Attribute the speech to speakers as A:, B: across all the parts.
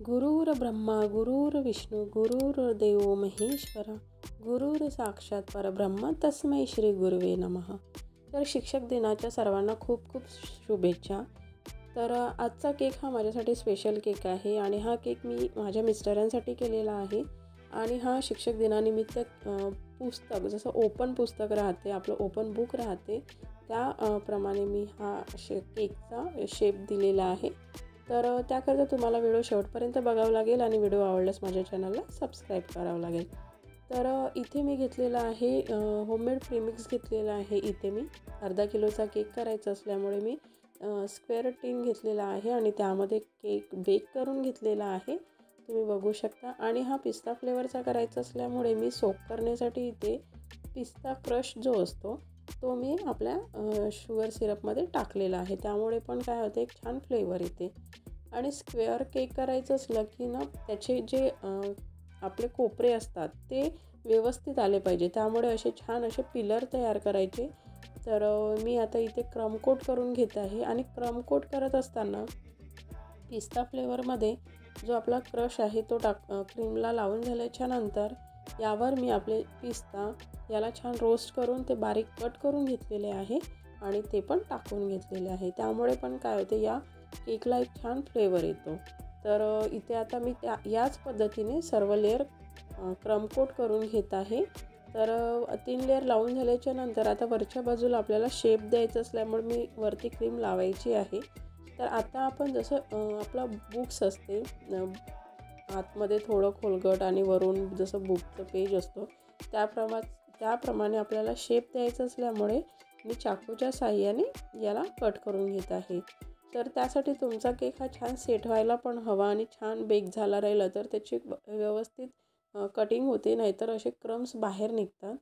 A: गुरुर्ब्रह्मा गुरुर्विष्णू गुरुर्देवो महेश्वरा गुरुर साक्षात परब्रह्म तस्मै श्री गुरुवे नमः। तर शिक्षक दिनाच्या सर्वांना खूप खूप शुभेच्छा। तर आजचा केक हा माझ्यासाठी स्पेशल केक आहे आणि हा केक मी माझ्या मिस्टरांसाठी केलेला आहे आणि हा शिक्षक दिनानिमित्त पुस्तक जसं ओपन पुस्तक राहते आपलं ओपन बुक राहते त्या प्रमाणे मी हा केकचा शेप दिलेला आहे। तर त्याकरता तुम्हाला व्हिडिओ शेवटपर्यंत बघावं लागेल आणि व्हिडिओ आवडल्यास माझ्या चॅनलला सबस्क्राईब करावं लागेल। तर इथे मी घेतलेला आहे होममेड प्रीमिक्स घेतलेला आहे। इथे मी अर्धा किलोचा केक करायचा असल्यामुळे मी स्क्वेअर टीन घेतलेला आहे आणि त्यामध्ये केक बेक करून घेतलेला आहे, तुम्ही बघू शकता। आणि हा पिस्ता फ्लेवरचा करायचा असल्यामुळे मी सोक करण्यासाठी इथे पिस्ता क्रश जो असतो तो मी आपल्या शुगर सिरपमध्ये टाकलेला आहे, त्यामुळे पण काय होते एक छान फ्लेवर येते। आणि स्क्वेअर केक करायचं असलं की ना त्याचे जे आपले कोपरे असतात ते व्यवस्थित आले पाहिजे, त्यामुळे असे छान असे पिलर तयार करायचे। तर मी आता इथे क्रम कोट करून घेत आहे आणि क्रम कोट करत असताना पिस्ता फ्लेवरमध्ये जो आपला क्रश आहे तो क्रीमला लावून झाल्याच्या नंतर यावर मी आपले पिस्ता याला छान रोस्ट करून ते बारीक कट करून घेतलेले आहे आणि ते पण टाकून घेतलेले आहे, त्यामुळे पण काय होते या केकला एक छान फ्लेवर येतो। तर इथे आता मी याच पद्धतीने सर्व लेअर क्रम कोट करून घेत आहे। तर 3 लेअर लावून झाल्याच्या नंतर आता वरच्या बाजूला आपल्याला शेप द्यायचा असल्यामुळे मी वरती क्रीम लावायची आहे। तर आता आपण जसं आपला बुक्स असते आतमध्ये थोडं खोलगट आणि वरून जसं बुकचं पेज असतो त्याप्रमाणे आपल्याला शेप द्यायचा असल्यामुळे मी चाकूच्या साहाय्याने याला कट करून घेत आहे। तर त्यासाठी तुमचा केक हा छान सेट व्हायला पण हवा आणि छान बेक झाला राहिला तर त्याची व्यवस्थित कटिंग होते, नाहीतर असे क्रम्स बाहेर निघतात।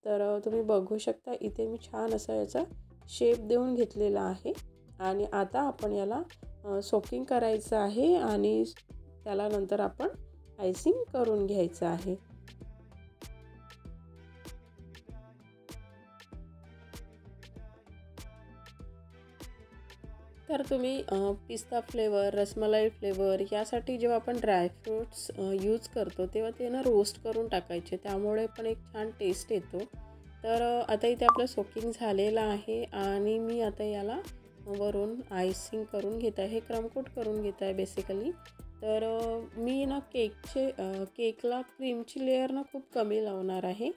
A: तर तुम्ही बघू शकता इथे मी छान असा याचा शेप देऊन घेतलेला आहे आणि आता आपण याला सोकिंग करायचं आहे आणि त्याला नंतर आपण आयसिंग करून घ्यायचं आहे। तर तुम्ही पिस्ता फ्लेवर रसमलाई फ्लेवर यासाठी जेव्हा आपण ड्रायफ्रूट्स यूज करतो तेव्हा ते ना रोस्ट करून टाकायचे, त्यामुळे पण एक छान टेस्ट येतो। तर आता इथे आपलं सोकिंग झालेलं आहे आणि मी आता याला वरून आयसिंग करून घेत आहे, क्रमकोट करून घेत आहे बेसिकली। तर मी ना केकला क्रीमची लेअर ना खूप कमी लावणार आहे,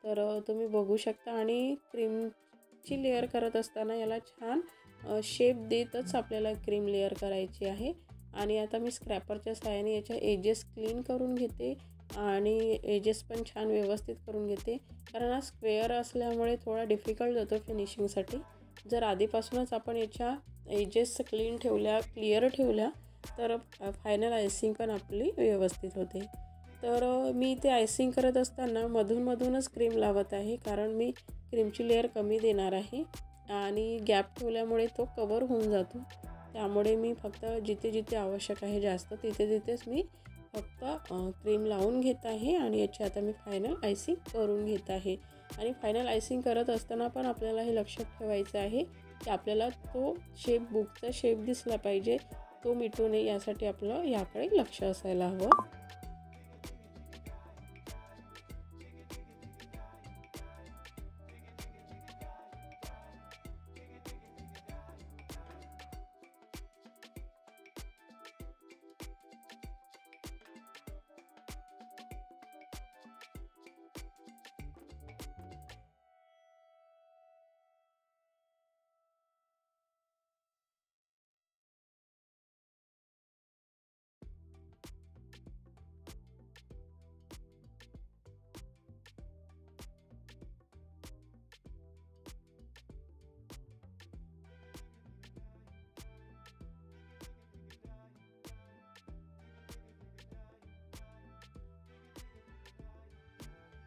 A: तर तुम्ही बघू शकता। आणि क्रीमची लेअर करत असताना याला छान शेप देतच आपल्याला क्रीम लेअर करायची आहे। आणि आता मी स्क्रॅपरच्या साहाय्याने याच्या एजेस क्लीन करून घेते आणि एजेस पण छान व्यवस्थित करून घेते, कारण हा स्क्वेअर असल्यामुळे थोडा डिफिकल्ट जातो फिनिशिंगसाठी। जर आधीपासूनच आपण याच्या एजेस क्लिअर ठेवल्या तर फायनल आयसिंग पण आपली व्यवस्थित होते। तर मी ते आयसिंग करत असताना मधूनच क्रीम लावत आहे, कारण मी क्रीमची लेअर कमी देणार आहे आणि गॅप ठेवल्यामुळे तो कवर होऊन जातो, त्यामुळे मी फक्त जिथे आवश्यक आहे जास्त तिथेच मी फक्त क्रीम लावून घेत आहे आणि याची आता मी फायनल आयसिंग करून घेत आहे। आणि फायनल आयसिंग करत असताना पण आपल्याला हे लक्षात ठेवायचं आहे की आपल्याला तो बुकचा शेप दिसला पाहिजे, तो मिटू नये यासाठी आपलं याकडे लक्ष असायला हवं।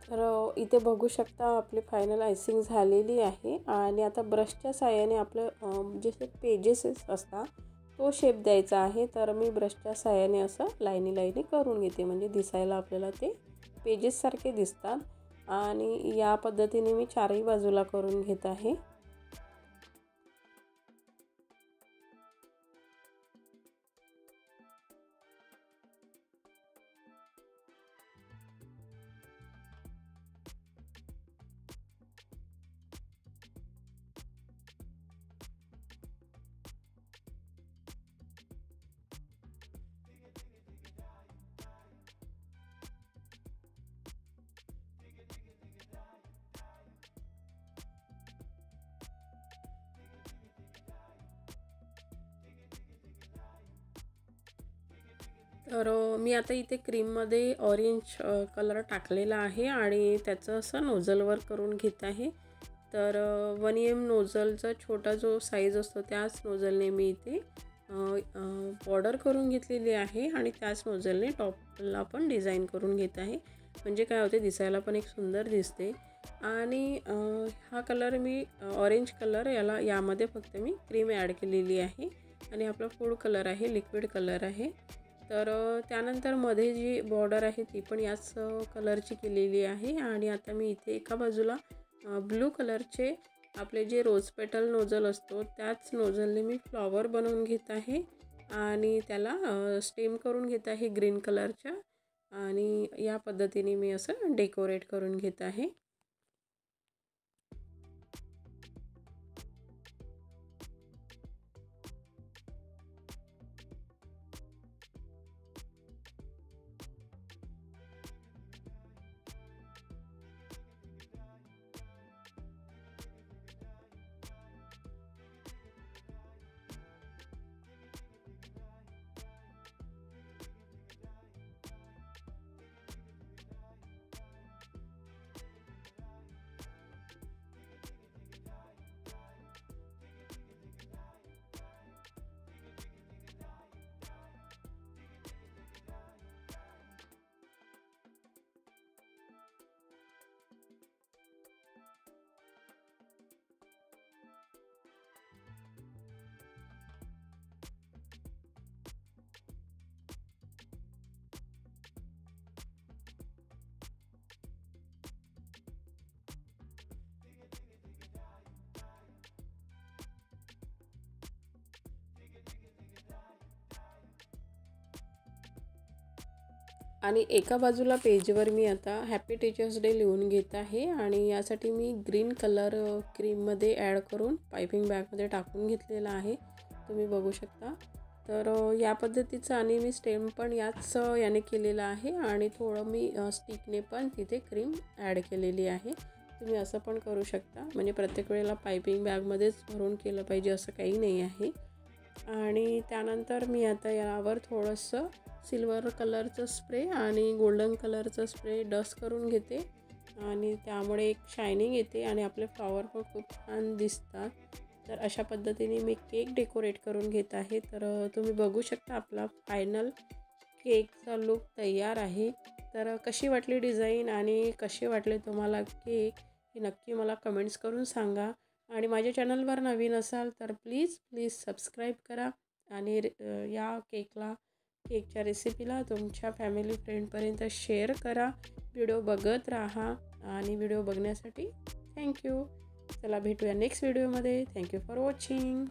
A: तर इथे बघू शकता आपली फायनल आयसिंग झालेली आहे आणि आता ब्रशच्या साहाय्याने आपलं जे पेजेस असतात तो शेप द्यायचा आहे। तर मी ब्रशच्या साहाय्याने असं लाईनी करून घेते, म्हणजे दिसायला आपल्याला ते पेजेससारखे दिसतात आणि या पद्धतीने मी चारही बाजूला करून घेत आहे। तर मी आता इथे क्रीममध्ये ऑरेंज कलर टाकलेला आहे आणि त्याचं असं नोझल वर्क करून घेत आहे. तर 1 एम नोझलचा छोटा जो साईज असतो त्याच नोझलने मी इथे बॉर्डर करून घेतलेली आहे आणि त्याच नोझलने टॉपला पण डिझाईन करून घेत आहे. म्हणजे काय होते, दिसायला पण एक सुंदर दिसते. आणि हा कलर मी ऑरेंज कलर यामध्ये फक्त मी क्रीम ॲड केलेली आहे आणि आपला फूड कलर आहे, लिक्विड कलर आहे. तर त्यानंतर मध्ये जी बॉर्डर आहे ती पण याच कलरची केलेली आहे. आणि आता मी इथे एका बाजूला ब्लू कलरचे आपले जे रोज पेटल नोझल असतो त्याच नोझलने मी फ्लॉवर बनवून घेत आहे आणि त्याला स्टेम करून घेत आहे ग्रीन कलरच्या. आणि या पद्धतीने मी असं डेकोरेट करून घेत आहे. आणि एका बाजूला पेजवर मी आता हॅपी टीचर्स डे लिहून घेत आहे आणि यासाठी मी ग्रीन कलर क्रीममध्ये ॲड करून पायपिंग बॅगमध्ये टाकून घेतलेला आहे, तुम्ही बघू शकता. तर या पद्धतीचं आणि मी स्टेम पण याच याने केलेला आहे आणि थोडं मी स्टिकने पण तिथे क्रीम ॲड केलेली आहे. तुम्ही असं पण करू शकता, म्हणजे प्रत्येक वेळेला पायपिंग बॅगमध्येच भरून केलं पाहिजे असं काही नाही आहे. आणि त्यानंतर मी आता यावर थोडंसं सिल्वर कलरचं स्प्रे आणि गोल्डन कलरचं स्प्रे डस्ट करून घेते आणि त्यामुळे एक शायनिंग येते आणि आपले फ्लॉवर पण खूप छान दिसतात. तर अशा पद्धतीने मी केक डेकोरेट करून घेत आहे. तर तुम्ही बघू शकता आपला फायनल केकचा लुक तयार आहे. तर कशी वाटली डिझाईन आणि कसे वाटले तुम्हाला केक, हे नक्की मला कमेंट्स करून सांगा. आणि माझ्या चॅनलवर नवीन असाल तर प्लीज सबस्क्राईब करा आणि या केकच्या रेसिपीला तुमच्या फॅमिली फ्रेंडपर्यंत शेअर करा. व्हिडिओ बघत राहा आणि व्हिडिओ बघण्यासाठी थँक्यू. चला भेटूया नेक्स्ट व्हिडिओमध्ये. Thank you for watching.